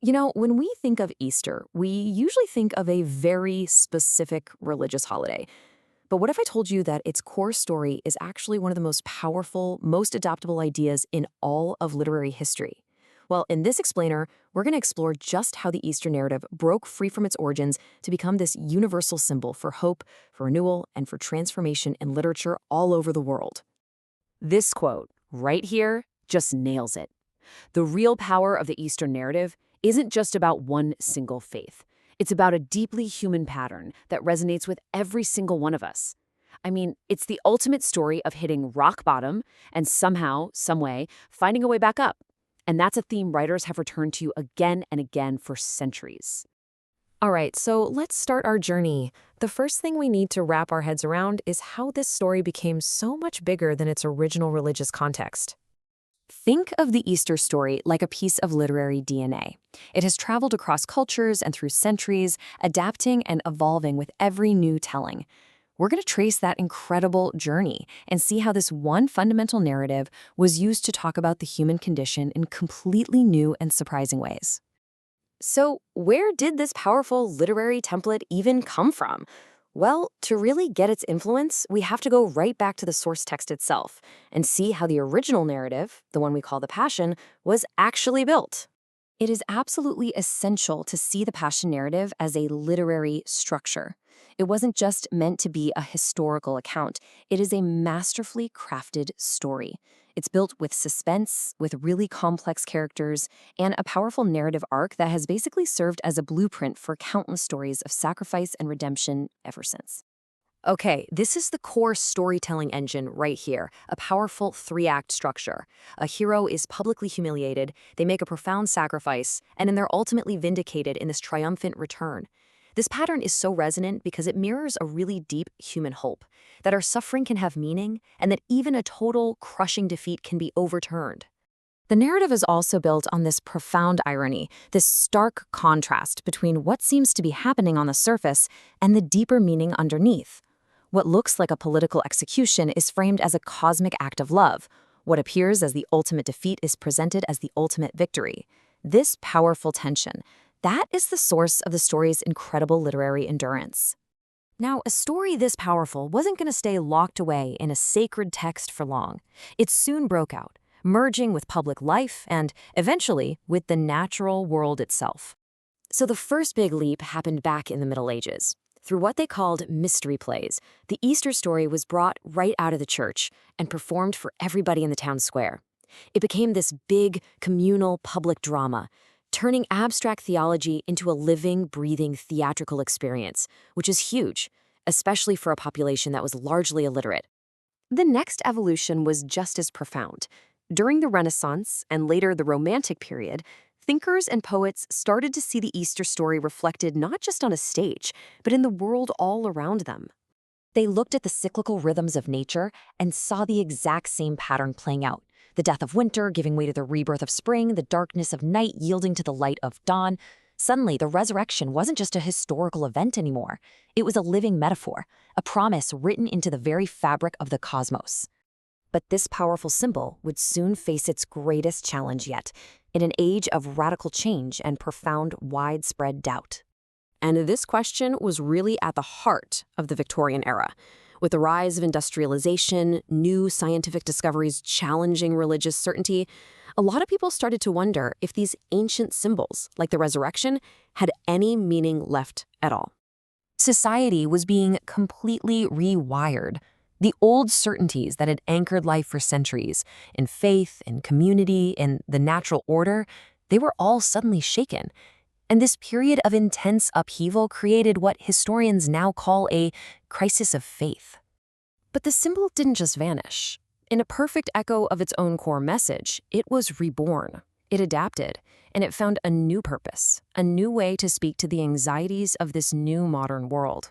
You know, when we think of Easter, we usually think of a very specific religious holiday. But what if I told you that its core story is actually one of the most powerful, most adaptable ideas in all of literary history? Well, in this explainer, we're going to explore just how the Easter narrative broke free from its origins to become this universal symbol for hope, for renewal, and for transformation in literature all over the world. This quote, right here, just nails it. The real power of the Eastern narrative isn't just about one single faith. It's about a deeply human pattern that resonates with every single one of us. I mean, it's the ultimate story of hitting rock bottom and somehow, some way, finding a way back up. And that's a theme writers have returned to again and again for centuries. All right, so let's start our journey. The first thing we need to wrap our heads around is how this story became so much bigger than its original religious context. Think of the Easter story like a piece of literary DNA. It has traveled across cultures and through centuries, adapting and evolving with every new telling. We're going to trace that incredible journey and see how this one fundamental narrative was used to talk about the human condition in completely new and surprising ways. So, where did this powerful literary template even come from? Well, to really get its influence, we have to go right back to the source text itself and see how the original narrative, the one we call the Passion, was actually built. It is absolutely essential to see the Passion narrative as a literary structure. It wasn't just meant to be a historical account. It is a masterfully crafted story. It's built with suspense, with really complex characters, and a powerful narrative arc that has basically served as a blueprint for countless stories of sacrifice and redemption ever since. Okay, this is the core storytelling engine right here, a powerful three-act structure. A hero is publicly humiliated, they make a profound sacrifice, and then they're ultimately vindicated in this triumphant return. This pattern is so resonant because it mirrors a really deep human hope, that our suffering can have meaning, and that even a total, crushing defeat can be overturned. The narrative is also built on this profound irony, this stark contrast between what seems to be happening on the surface and the deeper meaning underneath. What looks like a political execution is framed as a cosmic act of love. What appears as the ultimate defeat is presented as the ultimate victory. This powerful tension, that is the source of the story's incredible literary endurance. Now, a story this powerful wasn't going to stay locked away in a sacred text for long. It soon broke out, merging with public life and, eventually, with the natural world itself. So the first big leap happened back in the Middle Ages. Through what they called mystery plays, the Easter story was brought right out of the church and performed for everybody in the town square. It became this big, communal public drama, turning abstract theology into a living, breathing theatrical experience, which is huge, especially for a population that was largely illiterate. The next evolution was just as profound. During the Renaissance and later the Romantic period, thinkers and poets started to see the Easter story reflected not just on a stage, but in the world all around them. They looked at the cyclical rhythms of nature and saw the exact same pattern playing out. The death of winter giving way to the rebirth of spring, the darkness of night yielding to the light of dawn. Suddenly, the resurrection wasn't just a historical event anymore. It was a living metaphor, a promise written into the very fabric of the cosmos. But this powerful symbol would soon face its greatest challenge yet, in an age of radical change and profound, widespread doubt. And this question was really at the heart of the Victorian era. With the rise of industrialization, new scientific discoveries challenging religious certainty, a lot of people started to wonder if these ancient symbols, like the resurrection, had any meaning left at all. Society was being completely rewired. The old certainties that had anchored life for centuries, in faith, in community, in the natural order, they were all suddenly shaken. And this period of intense upheaval created what historians now call a crisis of faith. But the symbol didn't just vanish. In a perfect echo of its own core message, it was reborn. It adapted, and it found a new purpose, a new way to speak to the anxieties of this new modern world.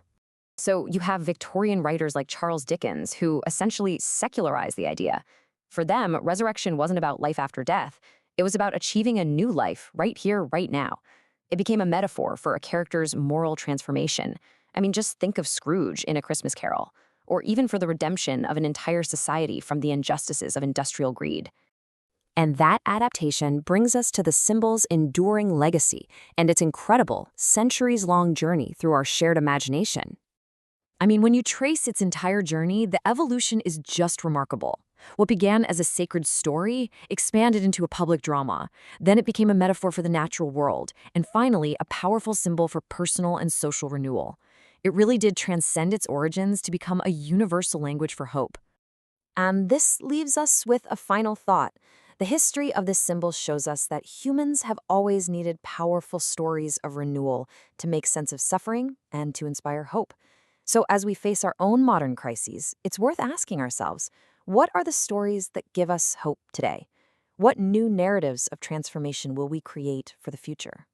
So you have Victorian writers like Charles Dickens who essentially secularized the idea. For them, resurrection wasn't about life after death. It was about achieving a new life right here, right now. It became a metaphor for a character's moral transformation. I mean, just think of Scrooge in A Christmas Carol, or even for the redemption of an entire society from the injustices of industrial greed. And that adaptation brings us to the symbol's enduring legacy and its incredible, centuries-long journey through our shared imagination. I mean, when you trace its entire journey, the evolution is just remarkable. What began as a sacred story expanded into a public drama. Then it became a metaphor for the natural world, and finally, a powerful symbol for personal and social renewal. It really did transcend its origins to become a universal language for hope. And this leaves us with a final thought. The history of this symbol shows us that humans have always needed powerful stories of renewal to make sense of suffering and to inspire hope. So as we face our own modern crises, it's worth asking ourselves, what are the stories that give us hope today? What new narratives of transformation will we create for the future?